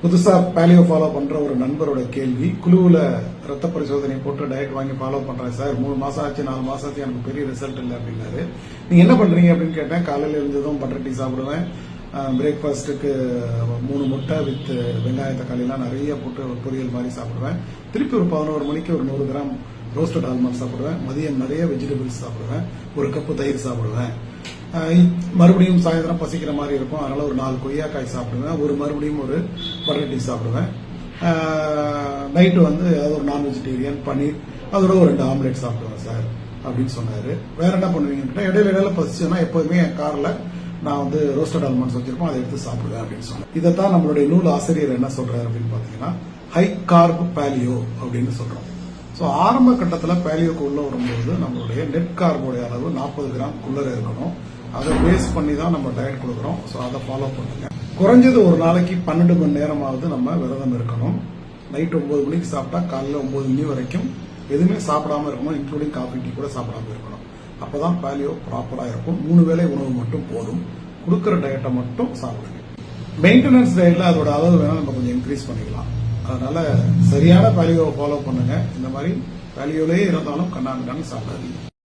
புதுசா paleo follow பண்ற ஒரு நண்பரோட கேள்வி, குழுவுல ரத்த பரிசோதனை போட்டு டயட் வாங்கி ஃபாலோ பண்றேன் சார், 3 மாசம் ஆச்சு 4 மாசம் ஆச்சு எனக்கு பெரிய ரிசல்ட் இல்லை அப்படின்னாரு. நீங்க என்ன பண்றீங்க அப்படின்னு கேட்டேன். காலையில எழுந்ததும் பட்டர் டீ சாப்பிடுவேன், பிரேக்ஃபாஸ்ட்டுக்கு 3 முட்டை வித் வெங்காய தக்காளிலாம் நிறைய போட்டு பொரியல் மாதிரி சாப்பிடுவேன். திருப்பி ஒரு 11 மணிக்கு ஒரு 100 கிராம் ரோஸ்டட் ஆல்மண்ட் சாப்பிடுவேன். மதியம் நிறைய வெஜிடபிள்ஸ் சாப்பிடுவேன். ஒரு கப்பு தயிர் சாப்பிடுவேன். மறுபடியும் சாயந்தரம் பசிக்கிற மாதிரி இருக்கும், அதனால ஒரு 4 கொய்யாக்காய் சாப்பிடுவேன். மறுபடியும் ஒரு பட்டர் டீ சாப்பிடுவேன். நைட்டு ஏதாவது ஒரு நான் வெஜிடேரியன் பன்னீர், அதோட ஒரு 2 ஆம்லேட் சாப்பிடுவேன் சார் அப்படின்னு சொன்னாரு. வேற என்ன பண்ணுவீங்க? இடையில பசிச்சுன்னா எப்போதுமே என் கார்ல நான் ரோஸ்டட் ஆல்மண்ட்ஸ் வச்சிருப்போம், அதை எடுத்து சாப்பிடுவேன் அப்படின்னு சொன்னேன். இதைத்தான் நம்மளுடைய நூல் ஆசிரியர் என்ன சொல்றாரு அப்படின்னு பாத்தீங்கன்னா, ஹை கார்ப் பேலியோ அப்படின்னு சொல்றோம். ஸோ ஆரம்ப கட்டத்தில் பேலியோக்கு உள்ள வரும்போது நம்மளுடைய நெட் கார்போடைய அளவு 40 கிராம் குள்ளர இருக்கணும். அதை பேஸ் பண்ணி தான் நம்ம டயட் கொடுக்குறோம். ஸோ அதை ஃபாலோ பண்ணுங்க. குறைஞ்சது ஒரு நாளைக்கு 12 மணி நேரமாவது நம்ம விரதம் இருக்கணும். நைட் 9 மணிக்கு சாப்பிட்டா காலையில் 9 மணி வரைக்கும் எதுவுமே சாப்பிடாம இருக்கணும், இன்க்ளூடிங் காஃபி டீ கூட சாப்பிடாம இருக்கணும். அப்பதான் பேலியோ ப்ராப்பரா இருக்கும். 3 வேளை உணவு மட்டும் போதும். கொடுக்குற டயட்டை மட்டும் சாப்பிடுங்க. மெயின்டெனன்ஸ் டயட்ல அதோட அளவு வேணா நம்ம கொஞ்சம் இன்க்ரீஸ் பண்ணிக்கலாம். அதனால சரியான பேலியோவை ஃபாலோ பண்ணுங்க. இந்த மாதிரி பேலியோலே இருந்தாலும் கண்ணாங்கன்னு சாப்பிடாதீங்க.